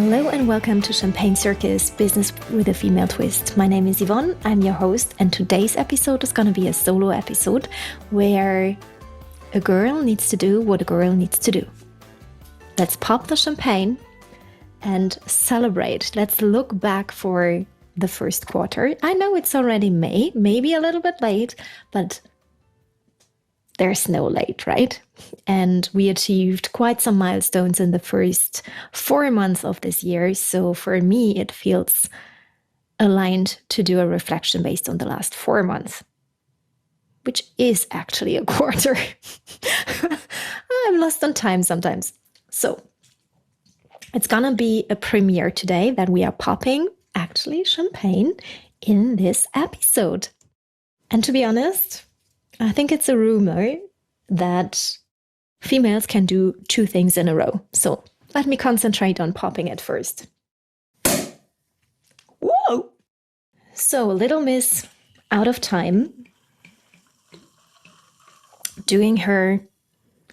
Hello and welcome to Champagne Circus, business with a female twist. My name is Yvonne, I'm your host, and today's episode is going to be a solo episode where a girl needs to do what a girl needs to do. Let's pop the champagne and celebrate. Let's look back for the first quarter. I know it's already May, maybe a little bit late, but there's no late, right? And we achieved quite some milestones in the first 4 months of this year. So for me, it feels aligned to do a reflection based on the last 4 months, which is actually a quarter. I'm lost on time sometimes. So it's gonna be a premiere today that we are popping actually champagne in this episode. And to be honest, I think it's a rumor that females can do 2 things in a row. So let me concentrate on popping it first. Whoa! So Little Miss out of time, doing her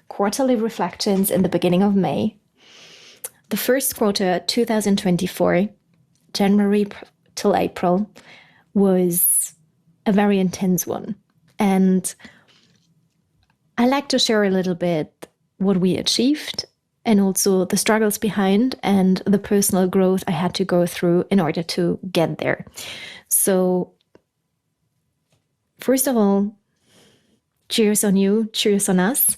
quarterly reflections in the beginning of May. The first quarter, 2024, January till April, was a very intense one. And I like to share a little bit what we achieved and also the struggles behind and the personal growth I had to go through in order to get there. So, first of all, cheers on you, cheers on us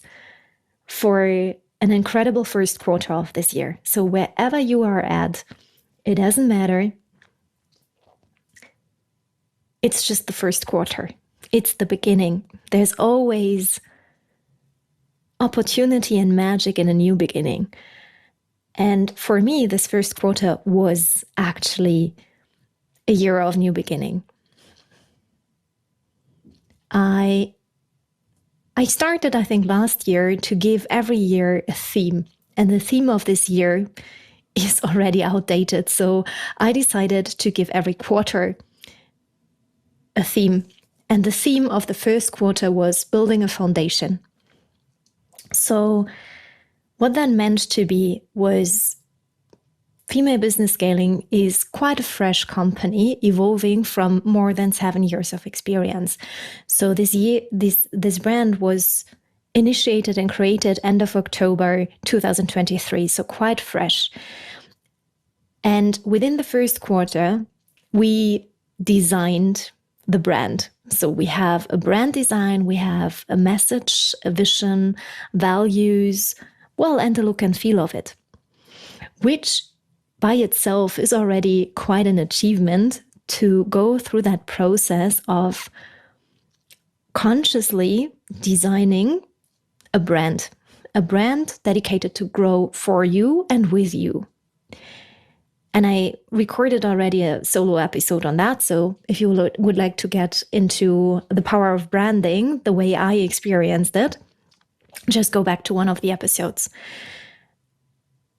for an incredible first quarter of this year. So wherever you are at, it doesn't matter. It's just the first quarter. It's the beginning. There's always opportunity and magic in a new beginning. And for me, this first quarter was actually a year of new beginning. I started, I think, last year to give every year a theme. And the theme of this year is already outdated. So I decided to give every quarter a theme. And the theme of the first quarter was building a foundation. So what that meant to be was Female Business Scaling is quite a fresh company evolving from more than 7 years of experience. So this brand was initiated and created end of October 2023, so quite fresh. And within the first quarter, we designed the brand. So we have a brand design, we have a message, a vision, values, and the look and feel of it, which by itself is already quite an achievement to go through that process of consciously designing a brand dedicated to grow for you and with you. And I recorded already a solo episode on that. So if you would like to get into the power of branding, the way I experienced it, just go back to one of the episodes.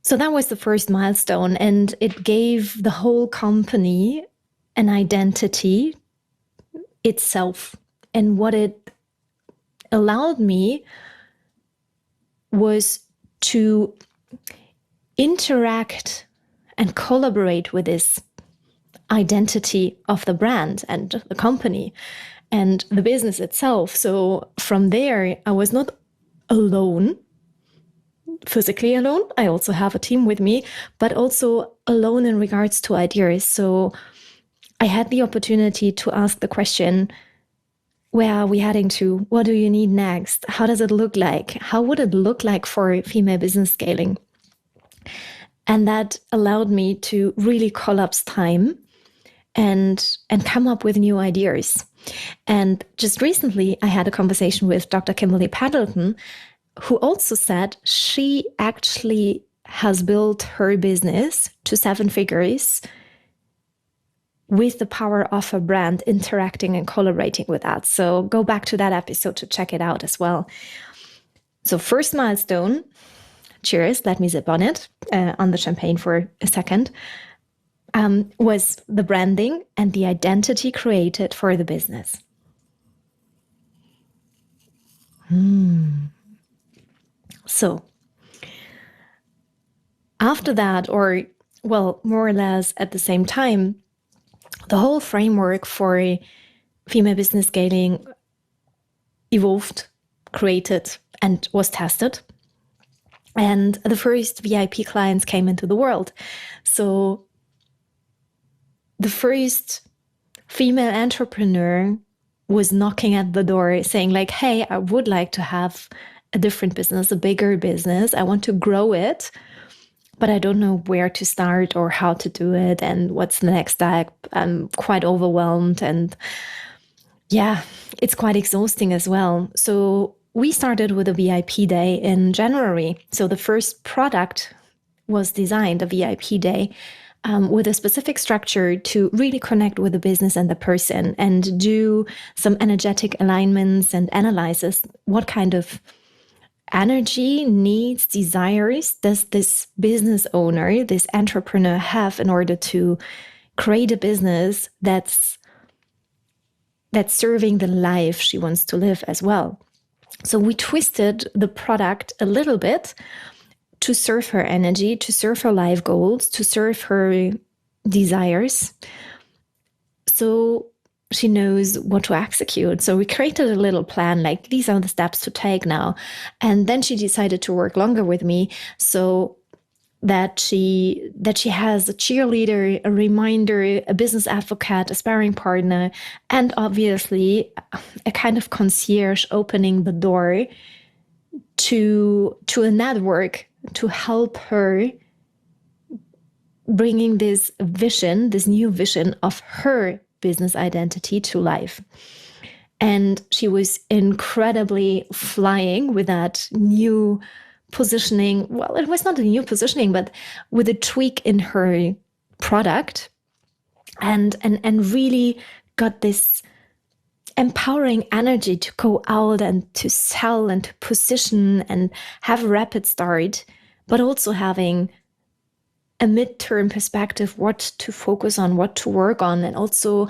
So that was the first milestone, and it gave the whole company an identity itself. And what it allowed me was to interact and collaborate with this identity of the brand and the company and the business itself. So from there, I was not alone, physically alone. I also have a team with me, but also alone in regards to ideas. So I had the opportunity to ask the question, where are we heading to? What do you need next? How does it look like? How would it look like for female business scaling? And that allowed me to really collapse time and come up with new ideas. And just recently, I had a conversation with Dr. Kimberly Paddleton, who also said she actually has built her business to 7 figures with the power of a brand interacting and collaborating with that. So go back to that episode to check it out as well. So first milestone, cheers, let me sip on it, on the champagne for a second, was the branding and the identity created for the business. So after that, or well, more or less at the same time, the whole framework for female business scaling evolved, created, and was tested. And the first VIP clients came into the world. So the first female entrepreneur was knocking at the door saying like, hey, I would like to have a different business, a bigger business. I want to grow it, but I don't know where to start or how to do it and what's the next step. I'm quite overwhelmed, and yeah, it's quite exhausting as well. So we started with a VIP day in January. So the first product was designed, a VIP day, with a specific structure to really connect with the business and the person and do some energetic alignments and analyzes what kind of energy, needs, desires does this business owner, this entrepreneur have in order to create a business that's serving the life she wants to live as well. So we twisted the product a little bit to serve her energy, to serve her life goals, to serve her desires. So she knows what to execute. So we created a little plan, like these are the steps to take now. And then she decided to work longer with me so that she has a cheerleader, a reminder, a business advocate, a sparring partner, and obviously a kind of concierge opening the door to a network to help her bringing this vision, this new vision of her business identity to life. And she was incredibly flying with that new positioning. Well, it was not a new positioning, but with a tweak in her product, and really got this empowering energy to go out and to sell and to position and have a rapid start, but also having a midterm perspective, what to focus on, what to work on, and also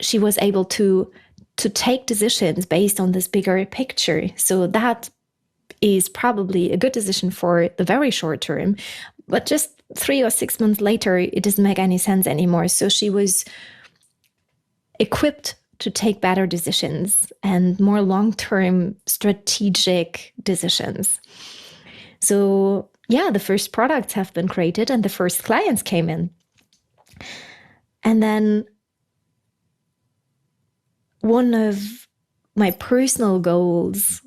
she was able to take decisions based on this bigger picture. So that is probably a good decision for the very short term, but just 3 or 6 months later, it doesn't make any sense anymore. So she was equipped to take better decisions and more long-term strategic decisions. So yeah, the first products have been created and the first clients came in. And then one of my personal goals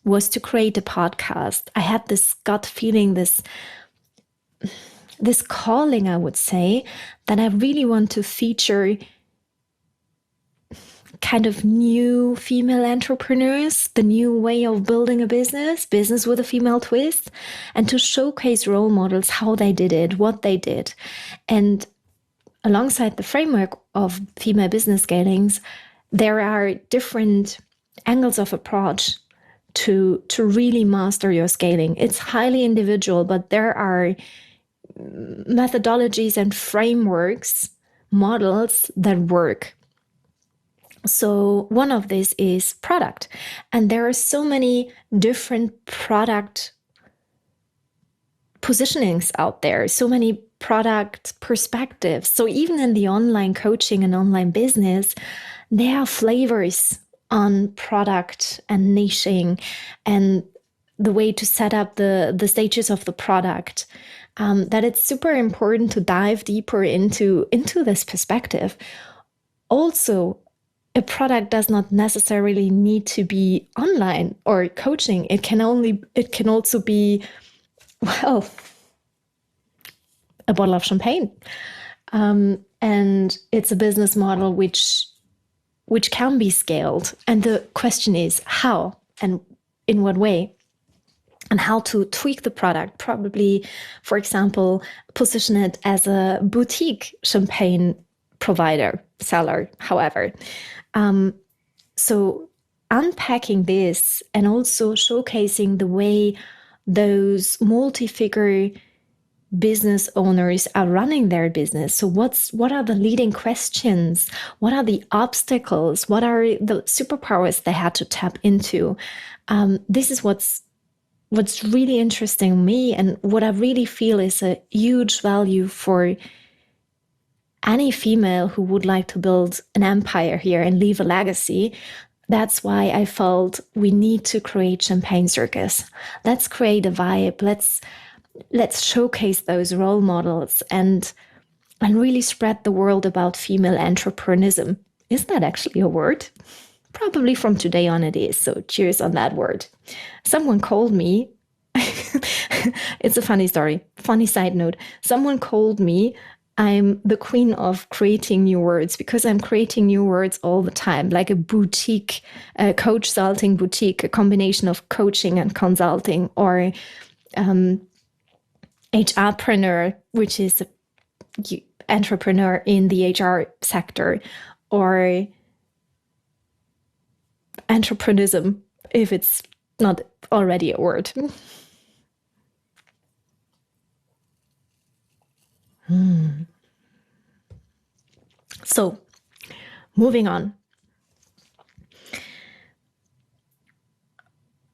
was to create a podcast. I had this gut feeling, this calling, I would say, that I really want to feature kind of new female entrepreneurs, the new way of building a business with a female twist, and to showcase role models, how they did it, what they did. And alongside the framework of female business scalings, there are different angles of approach to really master your scaling. It's highly individual, but there are methodologies and frameworks, models that work. So one of these is product. And there are so many different product positionings out there, so many product perspectives. So even in the online coaching and online business, there are flavors on product and niching and the way to set up the stages of the product, that it's super important to dive deeper into this perspective. Also, a product does not necessarily need to be online or coaching. It can also be, well, a bottle of champagne. And it's a business model which can be scaled. And the question is how and in what way, and how to tweak the product. Probably, for example, position it as a boutique champagne provider, seller, however. So unpacking this and also showcasing the way those multi-figure business owners are running their business. So what are the leading questions? What are the obstacles? What are the superpowers they had to tap into? This is what's what's really interesting me and what I really feel is a huge value for any female who would like to build an empire here and leave a legacy. That's why I felt we need to create Champagne Circus. Let's create a vibe. Let's showcase those role models and really spread the word about female entrepreneurism. Is that actually a word? Probably from today on it is. So cheers on that word. Someone called me. It's a funny story. Funny side note. Someone called me. I'm the queen of creating new words because I'm creating new words all the time, like a boutique, a coach-salting boutique, a combination of coaching and consulting, or HRpreneur, which is an entrepreneur in the HR sector, or entrepreneurism, if it's not already a word. So, moving on.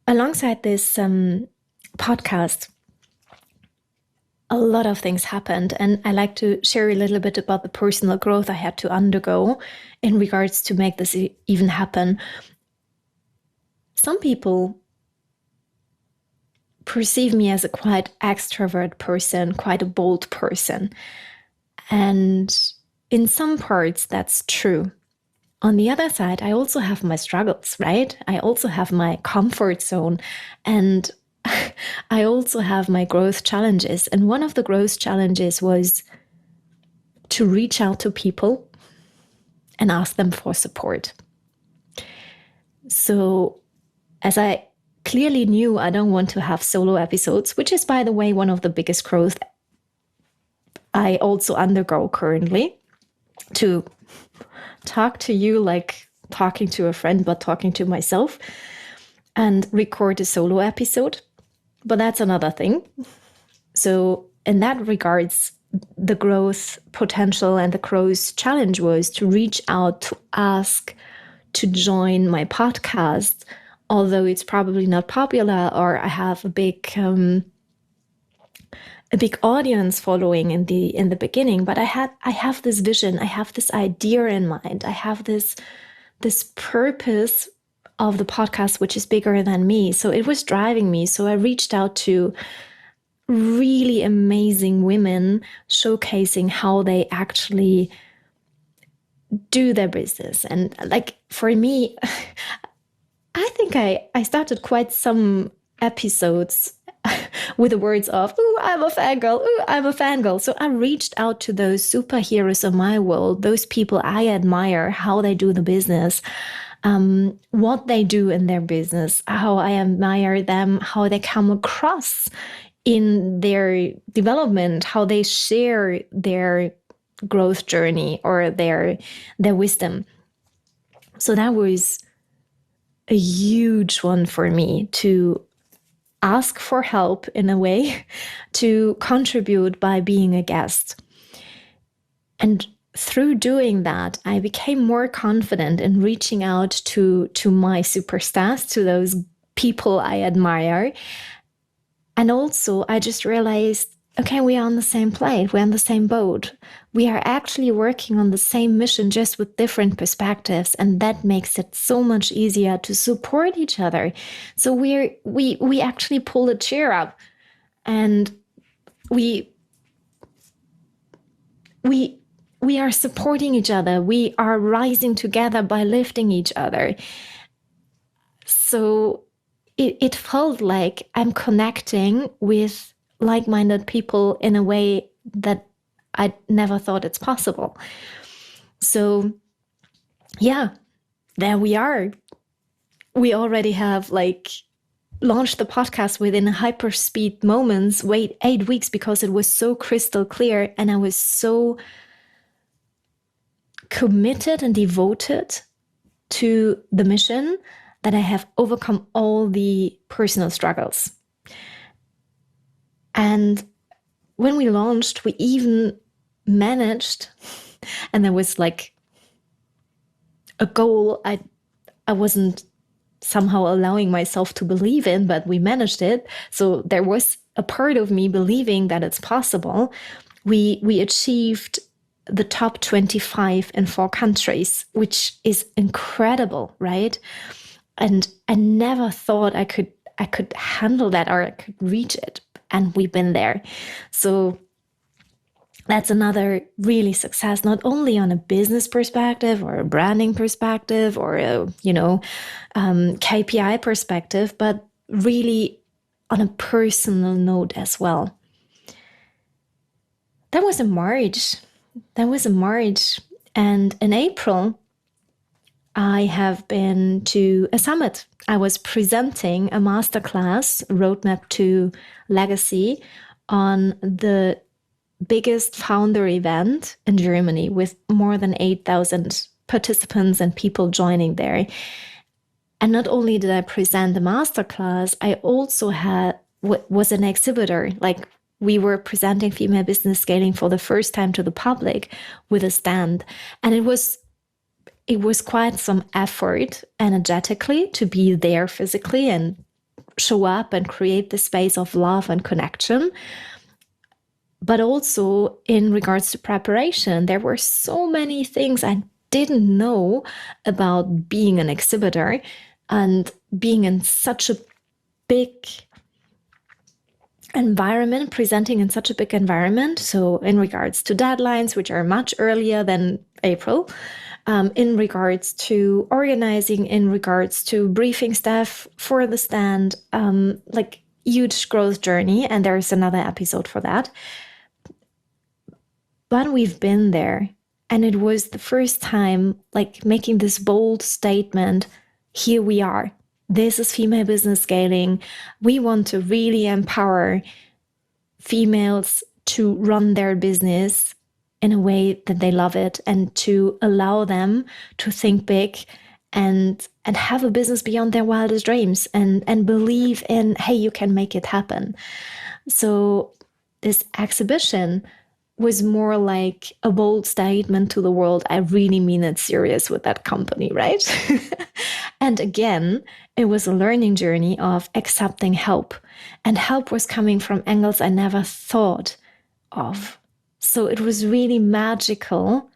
Alongside this podcast, a lot of things happened, and I like to share a little bit about the personal growth I had to undergo in regards to make this even happen. Some people perceive me as a quite extrovert person, quite a bold person. And in some parts, that's true. On the other side, I also have my struggles, right? I also have my comfort zone, and I also have my growth challenges. And one of the growth challenges was to reach out to people and ask them for support. So, as I clearly knew I don't want to have solo episodes, which is, by the way, one of the biggest growth I also undergo currently, to talk to you like talking to a friend, but talking to myself, and record a solo episode. But that's another thing. So in that regards, the growth potential and the growth challenge was to reach out to ask to join my podcast, although it's probably not popular or I have a big audience following in the beginning, but I have this vision, I have this idea in mind, I have this purpose of the podcast which is bigger than me. So it was driving me. So I reached out to really amazing women showcasing how they actually do their business. And like for me, I think I started quite some episodes with the words of, "Ooh, I'm a fangirl. Ooh, I'm a fangirl." So I reached out to those superheroes of my world, those people I admire, how they do the business, what they do in their business, how I admire them, how they come across in their development, how they share their growth journey or their wisdom. So that was a huge one for me, to ask for help in a way, to contribute by being a guest. And through doing that, I became more confident in reaching out to my superstars, to those people I admire. And also, I just realized, okay, we are on the same plane, we're on the same boat. We are actually working on the same mission, just with different perspectives, and that makes it so much easier to support each other. So we actually pull a chair up, and we are supporting each other. We are rising together by lifting each other. So it felt like I'm connecting with like-minded people in a way that I never thought it's possible. So yeah, there we are. We already have launched the podcast within hyperspeed moments, wait 8 weeks, because it was so crystal clear and I was so committed and devoted to the mission that I have overcome all the personal struggles. And when we launched, we even managed, and there was like a goal I wasn't somehow allowing myself to believe in, but we managed it. So there was a part of me believing that it's possible. We achieved the top 25 in 4 countries, which is incredible, right? And I never thought I could handle that or I could reach it. And we've been there. So that's another really success, not only on a business perspective or a branding perspective or a, KPI perspective, but really on a personal note as well. That was in March. And in April, I have been to a summit. I was presenting a masterclass, Roadmap to Legacy, on the biggest founder event in Germany with more than 8,000 participants and people joining there. And not only did I present the masterclass, I also was an exhibitor. Like, we were presenting female business scaling for the first time to the public with a stand. And it was quite some effort energetically to be there physically and show up and create the space of love and connection. But also in regards to preparation, there were so many things I didn't know about being an exhibitor and being in such a big environment, presenting in such a big environment. So in regards to deadlines, which are much earlier than April, in regards to organizing, in regards to briefing staff for the stand, like huge growth journey. And there's another episode for that. But we've been there, and it was the first time, like, making this bold statement, here we are. This is female business scaling. We want to really empower females to run their business in a way that they love it and to allow them to think big and have a business beyond their wildest dreams and believe in, hey, you can make it happen. So this exhibition was more like a bold statement to the world. I really mean it serious with that company, right? And again, it was a learning journey of accepting help. And help was coming from angles I never thought of. So it was really magical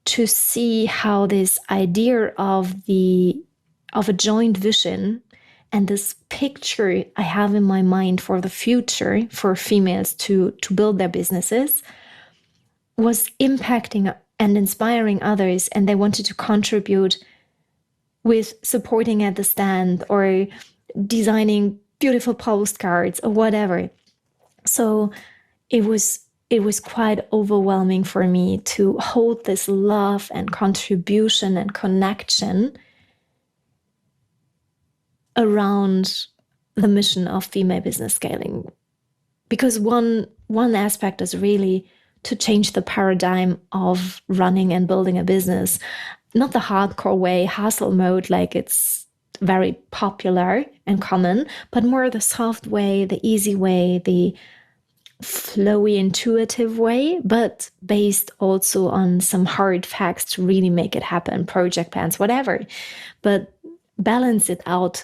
to see how this idea of a joint vision and this picture I have in my mind for the future for females to build their businesses was impacting and inspiring others, and they wanted to contribute with supporting at the stand or designing beautiful postcards or whatever. So it was quite overwhelming for me to hold this love and contribution and connection around the mission of female business scaling. Because one aspect is really to change the paradigm of running and building a business. Not the hardcore way, hustle mode, like it's very popular and common, but more the soft way, the easy way, the flowy, intuitive way, but based also on some hard facts to really make it happen, project plans, whatever. But balance it out.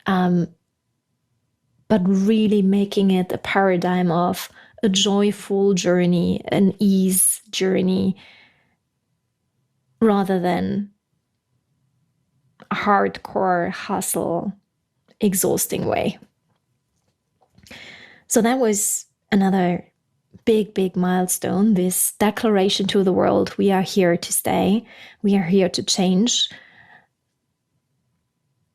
But really making it a paradigm of a joyful journey, an ease journey, rather than a hardcore hustle, exhausting way. So that was another big milestone, this declaration to the world, we are here to stay, we are here to change.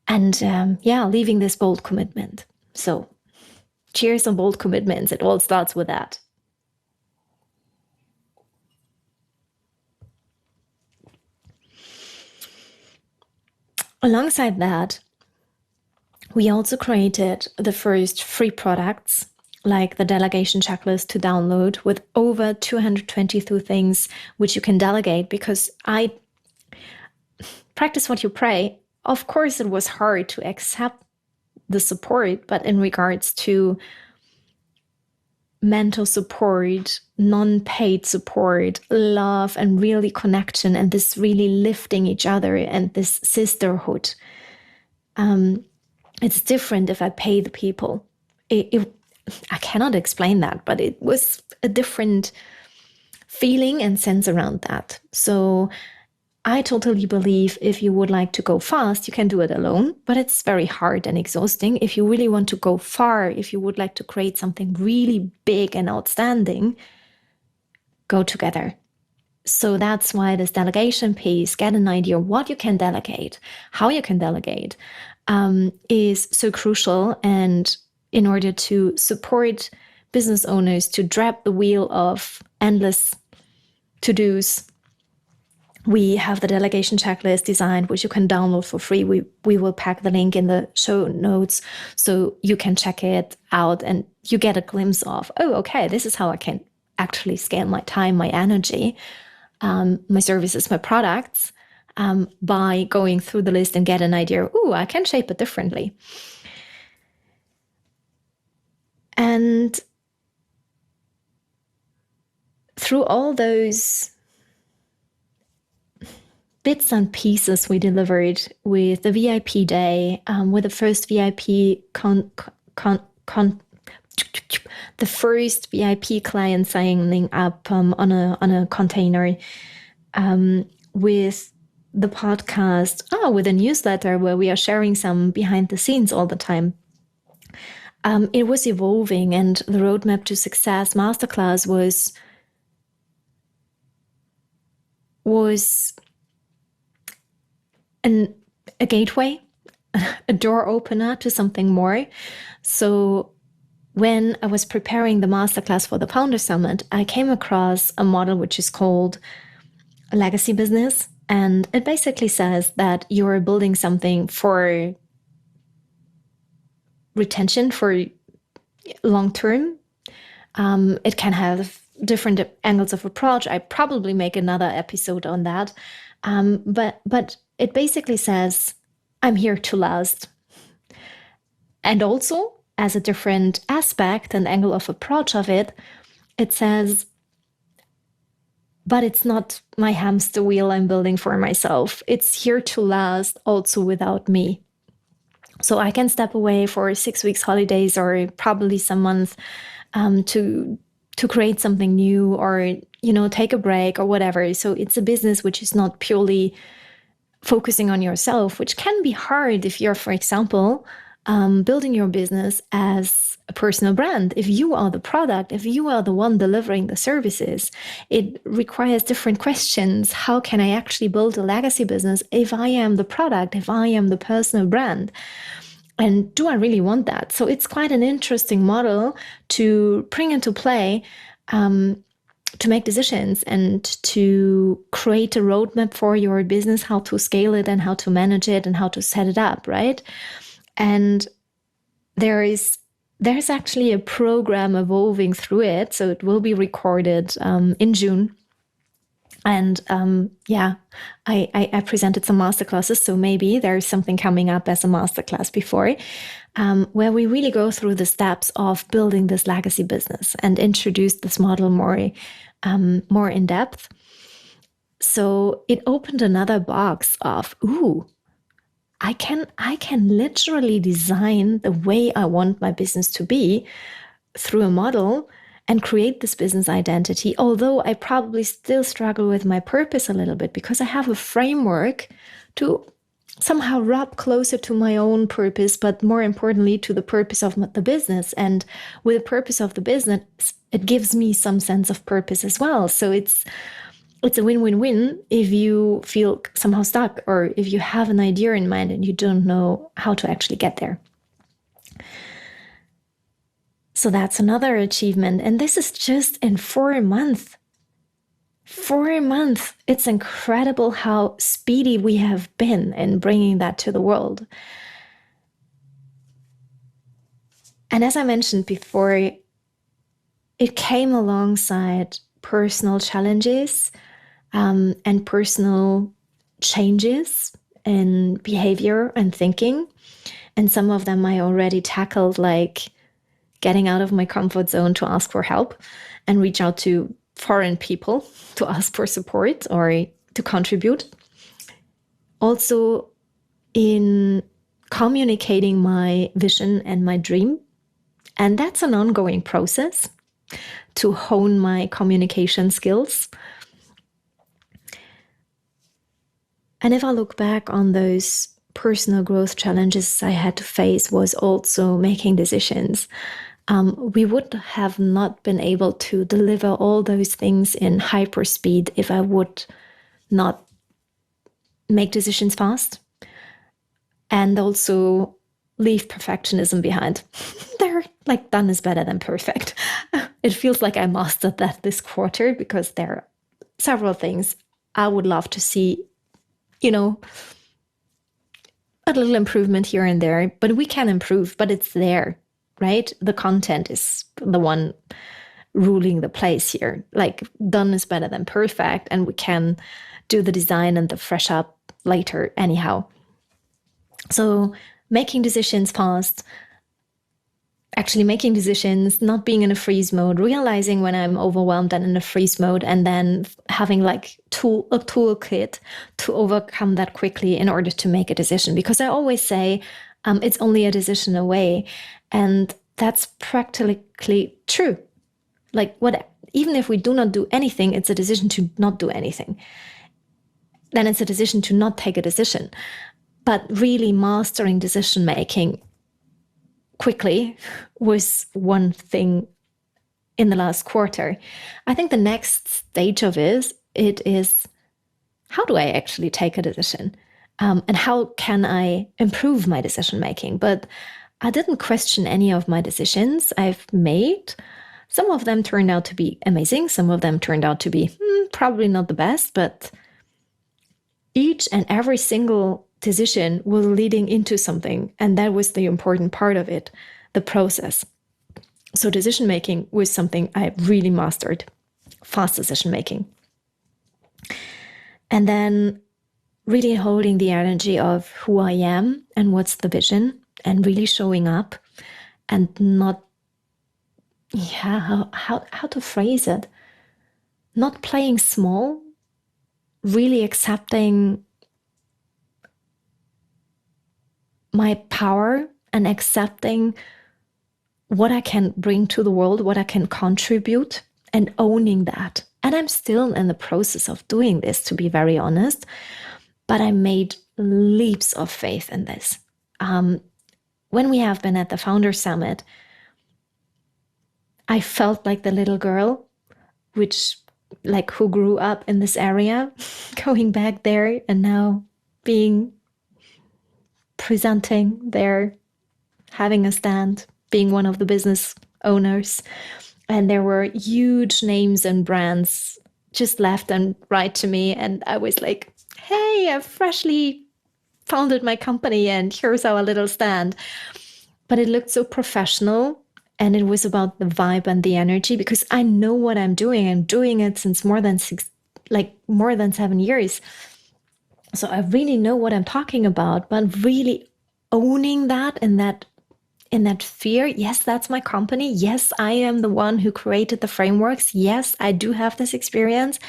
And leaving this bold commitment. So cheers on bold commitments. It all starts with that. Alongside that, we also created the first free products, like the delegation checklist to download with over 222 things which you can delegate, because I practice what you pray. Of course, it was hard to accept the support, but in regards to mental support, non-paid support, love, and really connection, and this really lifting each other and this sisterhood, It's different if I pay the people. I cannot explain that, but it was a different feeling and sense around that. So I totally believe if you would like to go fast, you can do it alone, but it's very hard and exhausting. If you really want to go far, if you would like to create something really big and outstanding, go together. So that's why this delegation piece, get an idea of what you can delegate, how you can delegate, is so crucial. And in order to support business owners to drop the wheel of endless to-dos, we have the delegation checklist designed, which you can download for free. We will pack the link in the show notes so you can check it out and you get a glimpse of, oh, okay, this is how I can actually scale my time, my energy, my services, my products, by going through the list and get an idea, oh, I can shape it differently. And through all those bits and pieces we delivered with the VIP day, with the first VIP the first VIP client signing up on a container, with the podcast, with a newsletter where we are sharing some behind the scenes all the time. It was evolving, and the Roadmap to Success Masterclass was a gateway, a door opener to something more. So when I was preparing the masterclass for the Founder Summit, I came across a model which is called a legacy business. And it basically says that you're building something for retention, for long term. It can have different angles of approach. I probably make another episode on that. But it basically says, I'm here to last. And also, as a different aspect and angle of approach of it, it says, but it's not my hamster wheel I'm building for myself. It's here to last also without me. So I can step away for 6 weeks holidays or probably some months to create something new, or, take a break or whatever. So it's a business which is not purely focusing on yourself, which can be hard if you're, for example, building your business as a personal brand. If you are the product, if you are the one delivering the services, it requires different questions. How can I actually build a legacy business if I am the product, if I am the personal brand? And do I really want that? So it's quite an interesting model to bring into play, to make decisions and to create a roadmap for your business, how to scale it and how to manage it and how to set it up, right? And there's actually a program evolving through it. So it will be recorded in June. And I presented some masterclasses, so maybe there's something coming up as a masterclass before, where we really go through the steps of building this legacy business and introduce this model more in depth. So it opened another box of, I can literally design the way I want my business to be through a model and create this business identity, although I probably still struggle with my purpose a little bit because I have a framework to somehow rub closer to my own purpose, but more importantly, to the purpose of the business. And with the purpose of the business, it gives me some sense of purpose as well. So it's a win-win-win if you feel somehow stuck or if you have an idea in mind and you don't know how to actually get there. So that's another achievement. And this is just in 4 months. 4 months. It's incredible how speedy we have been in bringing that to the world. And as I mentioned before, it came alongside personal challenges and personal changes in behavior and thinking. And some of them I already tackled, like getting out of my comfort zone to ask for help and reach out to foreign people to ask for support or to contribute. Also in communicating my vision and my dream. And that's an ongoing process to hone my communication skills. And if I look back on those personal growth challenges I had to face, was also making decisions. We would have not been able to deliver all those things in hyperspeed if I would not make decisions fast and also leave perfectionism behind. They're like, done is better than perfect. It feels like I mastered that this quarter, because there are several things I would love to see, you know, a little improvement here and there, but we can improve, but it's there, right? The content is the one ruling the place here. Like, done is better than perfect, and we can do the design and the fresh up later anyhow. So making decisions fast, actually making decisions, not being in a freeze mode, realizing when I'm overwhelmed and in a freeze mode, and then having like a toolkit to overcome that quickly in order to make a decision. Because I always say it's only a decision away. And that's practically true. Like, even if we do not do anything, it's a decision to not do anything. Then it's a decision to not take a decision. But really mastering decision making quickly was one thing in the last quarter. I think the next stage of it is how do I actually take a decision? And how can I improve my decision making? But I didn't question any of my decisions I've made. Some of them turned out to be amazing. Some of them turned out to be probably not the best, but each and every single decision was leading into something. And that was the important part of it, the process. So decision making was something I really mastered, fast decision making. And then really holding the energy of who I am and what's the vision, and really showing up and not, how to phrase it, not playing small, really accepting my power and accepting what I can bring to the world, what I can contribute, and owning that. And I'm still in the process of doing this, to be very honest, but I made leaps of faith in this. When we have been at the Founder Summit, I felt like the little girl, who grew up in this area, going back there and now presenting there, having a stand, being one of the business owners. And there were huge names and brands just left and right to me. And I was like, hey, I've freshly founded my company and here's our little stand. But it looked so professional. And it was about the vibe and the energy, because I know what I'm doing. I'm doing it since more than 7 years. So I really know what I'm talking about, but really owning that in that fear. Yes, that's my company. Yes, I am the one who created the frameworks. Yes, I do have this experience.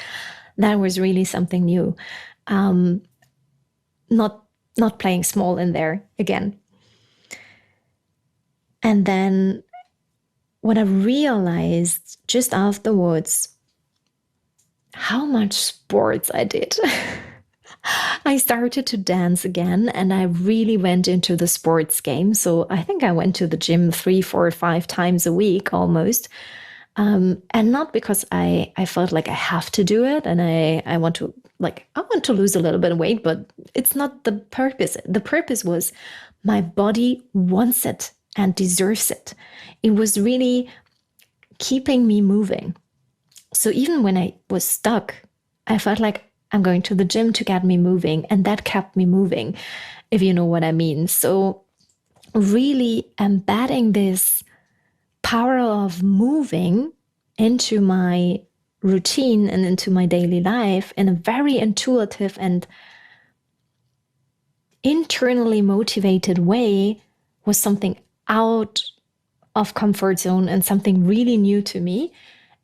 That was really something new. Not playing small in there again. And then what I realized just afterwards, how much sports I did. I started to dance again, and I really went into the sports game. So I think I went to the gym 3, 4, 5 times a week almost. And not because I felt like I have to do it and I want to lose a little bit of weight, but it's not the purpose. The purpose was my body wants it and deserves it. It was really keeping me moving. So even when I was stuck, I felt like I'm going to the gym to get me moving, and that kept me moving, if you know what I mean. So really embedding this power of moving into my routine and into my daily life in a very intuitive and internally motivated way was something out of comfort zone and something really new to me.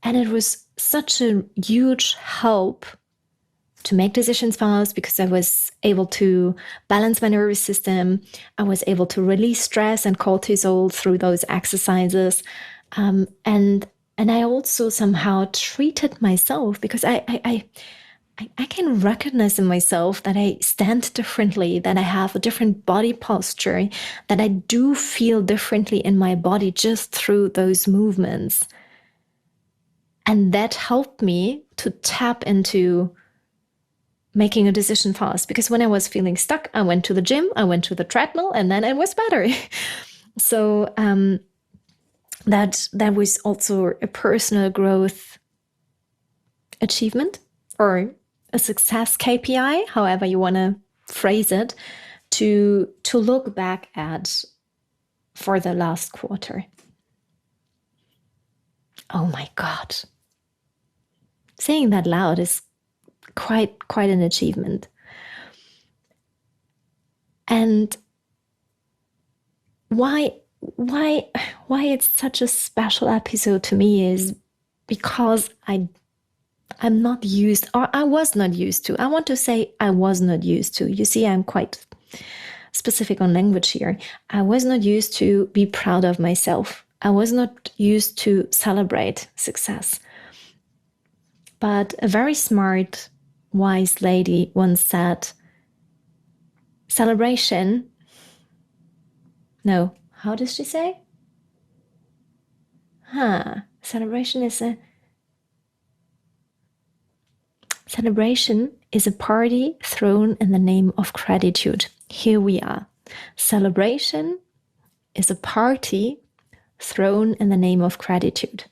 And it was such a huge help to make decisions fast because I was able to balance my nervous system. I was able to release stress and cortisol through those exercises. And I also somehow treated myself because I can recognize in myself that I stand differently, that I have a different body posture, that I do feel differently in my body just through those movements. And that helped me to tap into making a decision fast. Because when I was feeling stuck, I went to the gym, I went to the treadmill, and then it was better. So that was also a personal growth achievement, or a success KPI, however you want to phrase it, to look back at for the last quarter. Oh my God. Saying that loud is quite an achievement. And why it's such a special episode to me is because I'm not used, or I was not used to. I want to say I was not used to. You see, I'm quite specific on language here. I was not used to be proud of myself. I was not used to celebrate success. But a very smart, wise lady once said, celebration. No, how does she say? Celebration is a party thrown in the name of gratitude. Here we are. Celebration is a party thrown in the name of gratitude.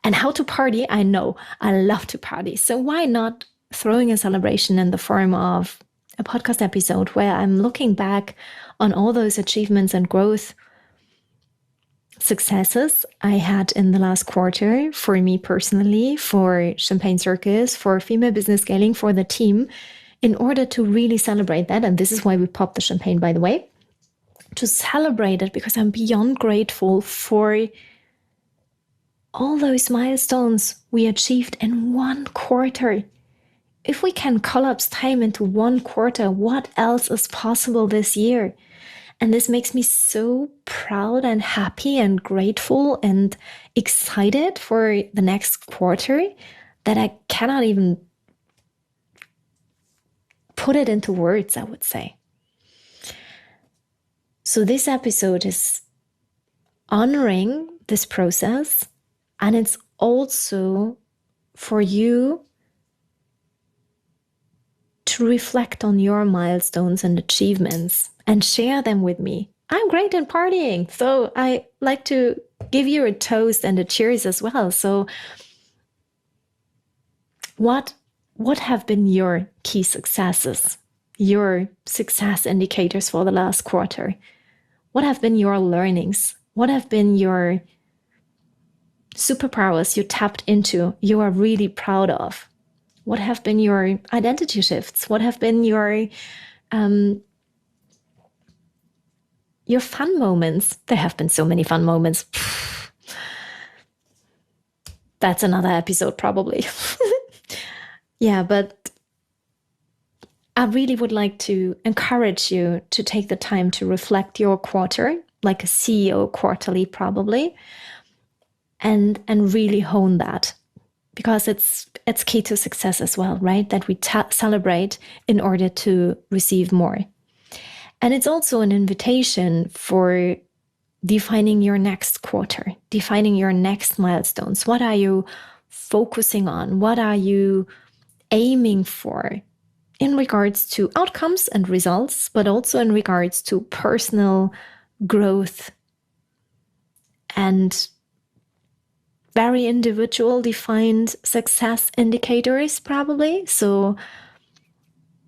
And how to party, I know. I love to party. So why not throwing a celebration in the form of a podcast episode where I'm looking back on all those achievements and growth successes I had in the last quarter for me personally, for Champagne Circus, for female business scaling, for the team, in order to really celebrate that. And this is why we popped the champagne, by the way, to celebrate it, because I'm beyond grateful for all those milestones we achieved in one quarter. If we can collapse time into one quarter, what else is possible this year? And this makes me so proud and happy and grateful and excited for the next quarter that I cannot even put it into words, I would say. So this episode is honoring this process, and it's also for you to reflect on your milestones and achievements and share them with me. I'm great in partying, so I like to give you a toast and a cheers as well. So what have been your key successes, your success indicators for the last quarter? What have been your learnings? What have been your superpowers you tapped into, you are really proud of? What have been your identity shifts? What have been your fun moments? There have been so many fun moments. That's another episode, probably. Yeah, but I really would like to encourage you to take the time to reflect your quarter, like a CEO quarterly, probably, and really hone that, because it's key to success as well, right? That we celebrate in order to receive more. And it's also an invitation for defining your next quarter, defining your next milestones. What are you focusing on? What are you aiming for in regards to outcomes and results, but also in regards to personal growth and very individual defined success indicators, probably. So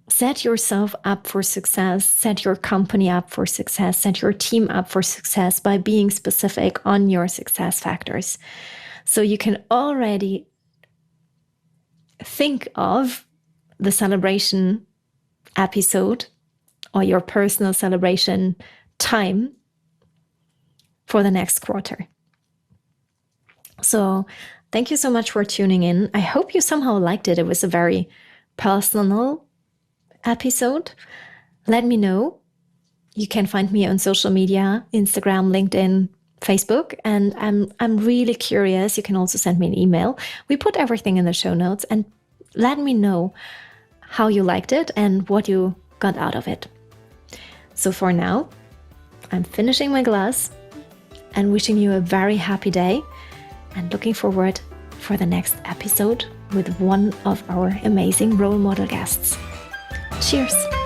set yourself up for success, set your company up for success, set your team up for success by being specific on your success factors. So you can already think of the celebration episode or your personal celebration time for the next quarter. So thank you so much for tuning in. I hope you somehow liked it. It was a very personal episode, let me know. You can find me on social media, Instagram, LinkedIn, Facebook, and I'm really curious. You can also send me an email. We put everything in the show notes, and let me know how you liked it and what you got out of it. So for now, I'm finishing my glass and wishing you a very happy day, and looking forward for the next episode with one of our amazing role model guests. Cheers!